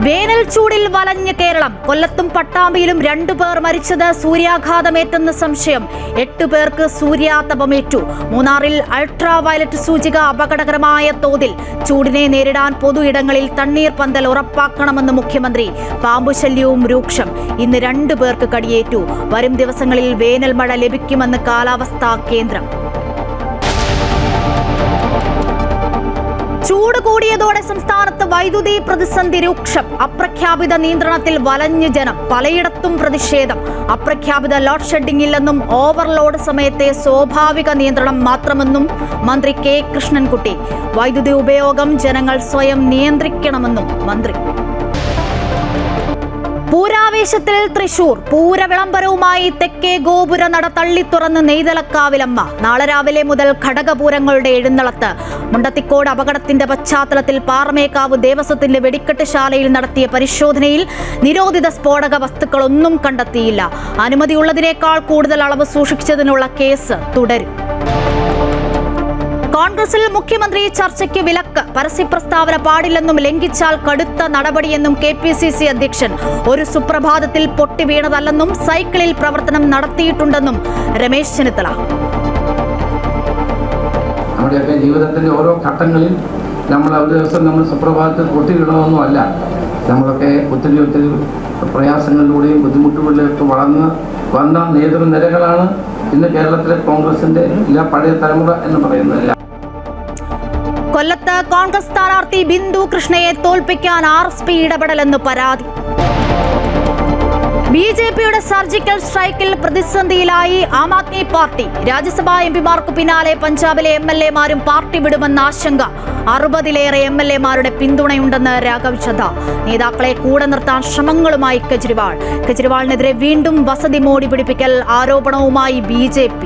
വേനൽ ചൂടിൽ വലഞ്ഞ കേരളം. കൊല്ലത്തും പട്ടാമ്പിയിലും 2 പേർ മരിച്ചത് സൂര്യാഘാതമേറ്റെന്ന് സംശയം. 8 പേർക്ക് സൂര്യാതപമേറ്റു. മൂന്നാറിൽ അൾട്രാ വയലറ്റ് സൂചിക അപകടകരമായ തോതിൽ. ചൂടിനെ നേരിടാൻ പൊതു ഇടങ്ങളിൽ തണ്ണീർ പന്തൽ ഉറപ്പാക്കണമെന്ന് മുഖ്യമന്ത്രി. പാമ്പുശല്യവും രൂക്ഷം. ഇന്ന് 2 പേർക്ക് കടിയേറ്റു. വരും ദിവസങ്ങളിൽ വേനൽ മഴ ലഭിക്കുമെന്ന് കാലാവസ്ഥാ കേന്ദ്രം. ചൂട് കൂടിയതോടെ സംസ്ഥാനത്ത് വൈദ്യുതി പ്രതിസന്ധി രൂക്ഷം. അപ്രഖ്യാപിത നിയന്ത്രണത്തിൽ വലഞ്ഞ് ജനം. പലയിടത്തും പ്രതിഷേധം. അപ്രഖ്യാപിത ലോഡ് ഷെഡിംഗ് ഇല്ലെന്നും ഓവർലോഡ് സമയത്തെ സ്വാഭാവിക നിയന്ത്രണം മാത്രമെന്നും മന്ത്രി കെ കൃഷ്ണൻകുട്ടി. വൈദ്യുതി ഉപയോഗം ജനങ്ങൾ സ്വയം നിയന്ത്രിക്കണമെന്നും മന്ത്രി. പൂരാവേശത്തിൽ തൃശൂർ. പൂരവിളംബരവുമായി തെക്കേ ഗോപുര നട തള്ളിത്തുറന്ന് നെയ്തലക്കാവിലമ്മ. നാളെ രാവിലെ മുതൽ ഘടകപൂരങ്ങളുടെ എഴുന്നള്ളത്ത്. മുണ്ടത്തിക്കോട് അപകടത്തിന്റെ പശ്ചാത്തലത്തിൽ പാറമേക്കാവ് ദേവസ്വത്തിന്റെ വെടിക്കെട്ട് ശാലയിൽ നടത്തിയ പരിശോധനയിൽ നിരോധിത സ്ഫോടക വസ്തുക്കളൊന്നും കണ്ടെത്തിയില്ല. അനുമതിയുള്ളതിനേക്കാൾ കൂടുതൽ അളവ് സൂക്ഷിച്ചതിനുള്ള കേസ് തുടരും. കോൺഗ്രസിൽ മുഖ്യമന്ത്രി ചർച്ചയ്ക്ക് വിലക്ക്. പരസ്യപ്രസ്താവന പാടില്ലെന്നും ലംഘിച്ചാൽ കടുത്ത നടപടിയെന്നും KPCC അധ്യക്ഷൻ. ഒരു സുപ്രഭാതത്തിൽ പൊട്ടിവീണതല്ലെന്നും സൈക്കിളിൽ പ്രവർത്തനം നടത്തിയിട്ടുണ്ടെന്നും രമേശ് ചെന്നിത്തല. നമ്മുടെയൊക്കെ ജീവിതത്തിന്റെ ഓരോ ഘട്ടങ്ങളിൽ നമ്മൾ ഒരു ദിവസം നമ്മൾ സുപ്രഭാതത്തിൽ പൊട്ടിവീണമെന്നും അല്ല. നമ്മളൊക്കെ ഒത്തിരി പ്രയാസങ്ങളിലൂടെയും ബുദ്ധിമുട്ടുകളിലേക്ക് വന്ന നേതൃനിരകളാണ് ഇന്ന് കേരളത്തിലെ കോൺഗ്രസിന്റെ പഴയ തലമുറ എന്ന് പറയുന്നത്. കൊല്ലത്ത് കോൺഗ്രസ് സ്ഥാനാർത്ഥി ബിന്ദു കൃഷ്ണയെ തോൽപ്പിക്കാൻ RSP ഇടപെടലെന്ന് പരാതി. BJPയുടെ സർജിക്കൽ സ്ട്രൈക്കിൽ പ്രതിസന്ധിയിലായി ആം ആദ്മി പാർട്ടി. രാജ്യസഭാ MPമാർക്ക് പിന്നാലെ പഞ്ചാബിലെ MLAമാരും പാർട്ടി വിടുമെന്ന ആശങ്ക. 60-ലേറെ MLAമാരുടെ പിന്തുണയുണ്ടെന്ന് രാഘവ് ചദ്ദ. നേതാക്കളെ കൂടെ നിർത്താൻ ശ്രമങ്ങളുമായി കെജ്രിവാളിനെതിരെ വീണ്ടും വസതി മോടി പിടിപ്പിക്കൽ ആരോപണവുമായി BJP.